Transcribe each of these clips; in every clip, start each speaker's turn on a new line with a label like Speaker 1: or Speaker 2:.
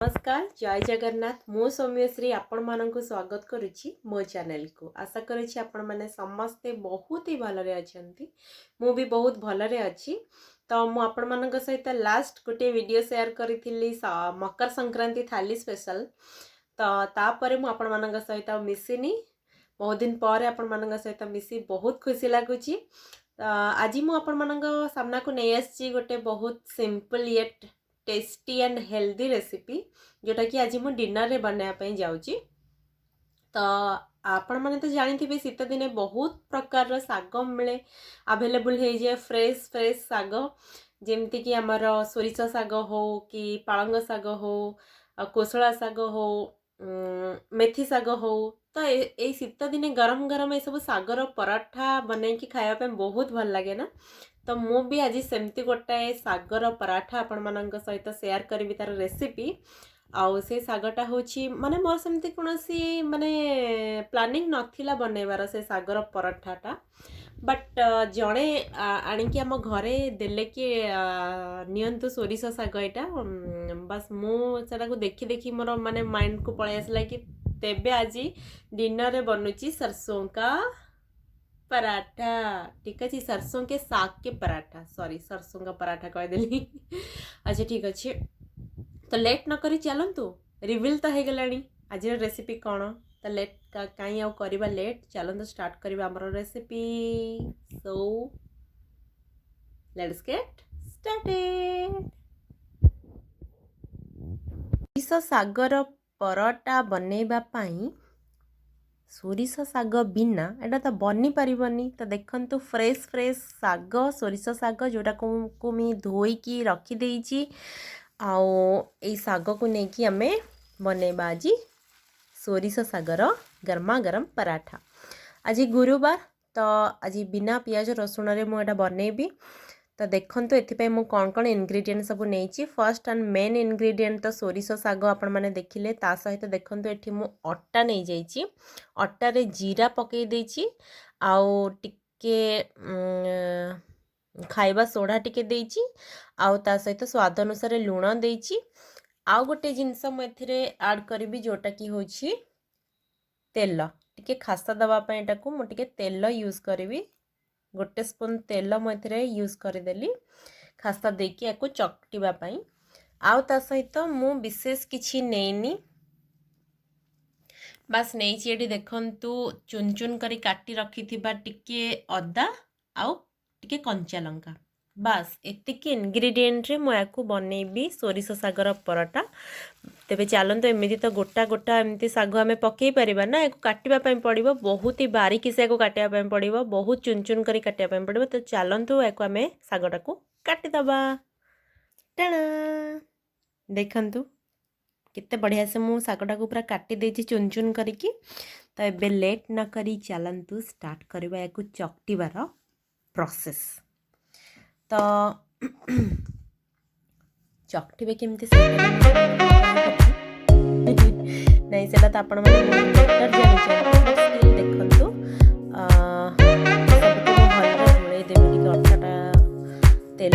Speaker 1: नमस्कार जय जगन्नाथ मु सौम्यश्री आपण मानक स्वागत करुच्ची मो चैनल को आशा करुच्ची आपण माने समस्ते बहुत ही भलरे अछंती मु भी बहुत भलरे अच्छी तो मु आपण मानक सहित लास्ट गोटे वीडियो शेयर करी मकर संक्रांति थाली स्पेशल तो तापर मु आपण मानक सहित मिसिनी बहुत दिन पर आपण मानक सहित मिसी बहुत खुशी लगुच आज मु आपण मानक सामना को नहीं आसी गोटे बहुत simple yet tasty and healthy recipe जोटा कि आज मु डिनर रे बनाया जाऊँगी। तो आपण मैंने तो जानी शीत दिने बहुत प्रकार साग मिले अवेलेबल हो जाए फ्रेश फ्रेश साग जमती कि आमर सोरिष साग हो कि पालंग साग हो कोसला साग हो मेथी साग हो तो ये शीत दिने गरम गरम ये सब सागर पराठा बनई खायापे बहुत भल लगे ना। तो मु भी आज सेमती गोटाए सागर पराठा आपण मानक सहित शेयर करी तार रेसिपी आउ से सागटा होची माने मोर सेमती कोनोसी माने प्लानिंग नथिला बनैबार से सागर पराठाटा बट जड़े आणिकी आम घरे देले कि नियंतु सोरिष साग एटा बस मु सेटा को देखी देखी मोर माने माइंड को पळे आसला कि तेबे आज डिनर रे बनुची सरसों का पराठा। ठीक अच्छे सरसों के साग के पराठा सॉरी सरसों का पराठा कह देली अच्छा ठीक अच्छे तो लेट न करी चलतु रिवील तो हो गलानी आज रेसिपी कौन तो लेट कहीं आउ करवा लेट चलतु स्टार्ट करवा हमर recipe so let's get started. सोरिष सागर पराठा बनैबा पाई सोरिष साग बिना एटा तो बनी पारिबनी तो देखंतु फ्रेश फ्रेश साग सोरिष साग जोटा को मी धोईकी रखी देइची आओ ए साग को लेकिन आमे बनैबा आज सोरिष सागर गरमा गरम पराठा। आज गुरुवार तो आज बिना पियाज रसुण रे मु एटा बनैबी तो देखंतु एथिपे मु कौन कौन इनग्रेडिएंट सब नेइची फर्स्ट एंड मेन इनग्रेडिएंट तो सोरिष साग आपण माने देखिले ता सहित देखंतु एठी मु अट्टा नै जाइची अट्टा रे जीरा पकई देइची आउ टिके खाइबा सोडा टिके देइची आउ ता सहित स्वाद अनुसार लूण देइची आउ गोटे जिनस मु एथिरे ऐड करबी जोटा की होची तेल टिके खासा दबा पय एटाकू मु टिके तेल यूज करबी गोटे स्पून तेल मध्य यूज करदेली खास्ता देकी या चकटिबा आउ ता सहित मु विशेष किछि नेनी बस नहीं देखंतु चुन चुन करी काटी रखी थिबा टिके अदा आउ टिके कंचा लंका बस एतिकी इनग्रेडिएंट रे मु याकू बनेबी सोरिष सागर पराठा। तेबे चलंतु एमिति तो गोटा गोटा एमती साग आमे पकई परिबा ना याकू काटिबा पई पड़िबो बहुत ही बारीक से याकू काटिबा पई पड़िबो बहुत चुन चुन करी काटिबा पई पड़िबो तो चलंतु याकू आमे सागटा को काटि दबा टाणा देखंतु कितने बढ़िया से मु सागटा को पूरा काटी देछि चुन चुन करिकी तो एबे लेट न करी चलंतु स्टार्ट करबा याकू चकटिबार प्रोसेस। तो चकटिबे केमती नहीं सेटा तो आपण माने बेटर जानि स्टिल देखंतु सबको भलरे घोळै देबे टिके अट्टाटा तेल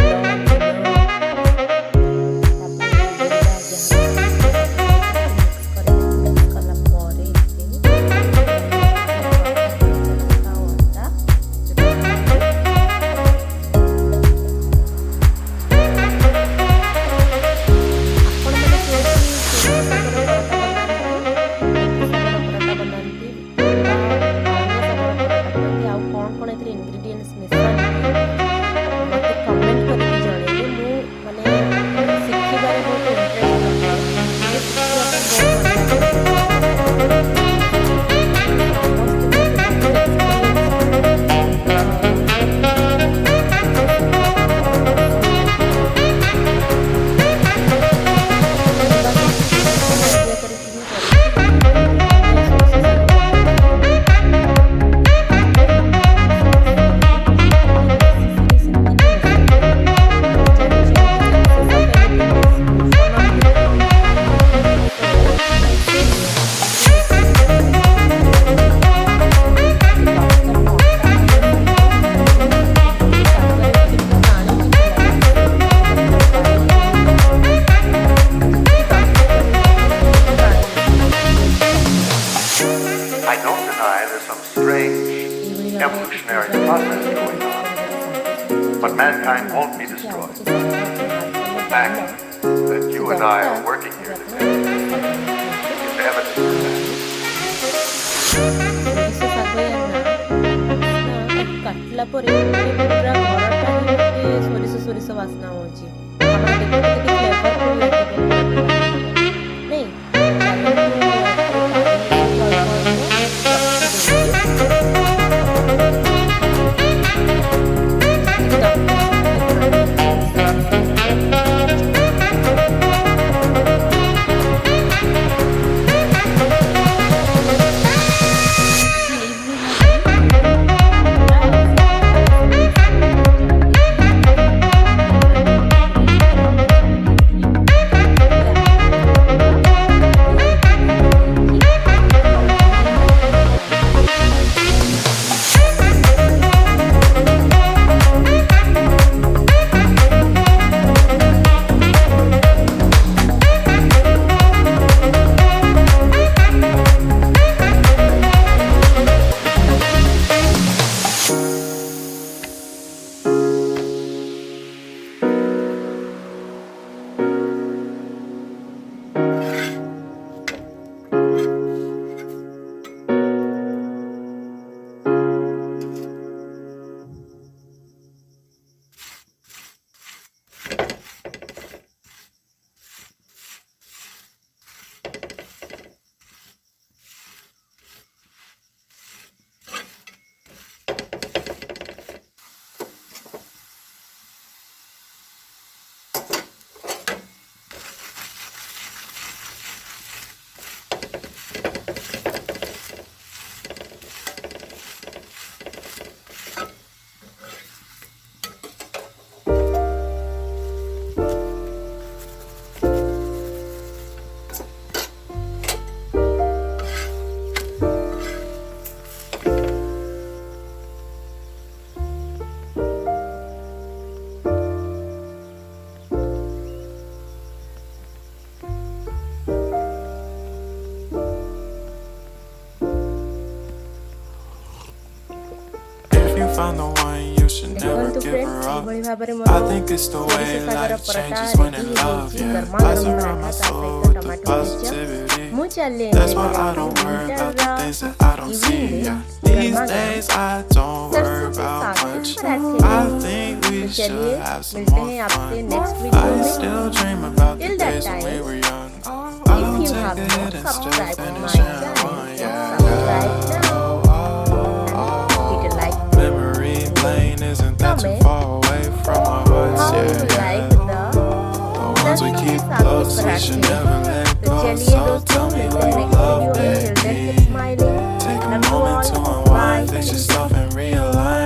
Speaker 2: evolutionary process going on. But mankind won't be destroyed. The fact that you and I are working here today is evidence of that.
Speaker 1: ସୋରିଷ ଶାଗ କାଟିଲା ପରେ ପୁରା ଘରଟା ହିଁ ଗୋଟେ ସୋରିଷ ସୋରିଷ ବାସ୍ନା ହେଉଛି। ଆପଣ ଦେଖନ୍ତୁ କେତେ ଫ୍ଲେଭରଫୁଲ୍ ଲାଗିବ ନାଇଁ।
Speaker 3: Find the one you should never give her up. I think it's the way life changes when in love. Yeah, I surround my soul with the positivity. That's why I don't worry about the things that I don't see. Yeah, these days I don't worry about much. I think we should have some more fun. I still dream about the days when we were young. I don't take a hit and still finish in one. Yeah. Isn't that too far away from our hearts? Yeah. The ones we keep close, we should never let go. So tell me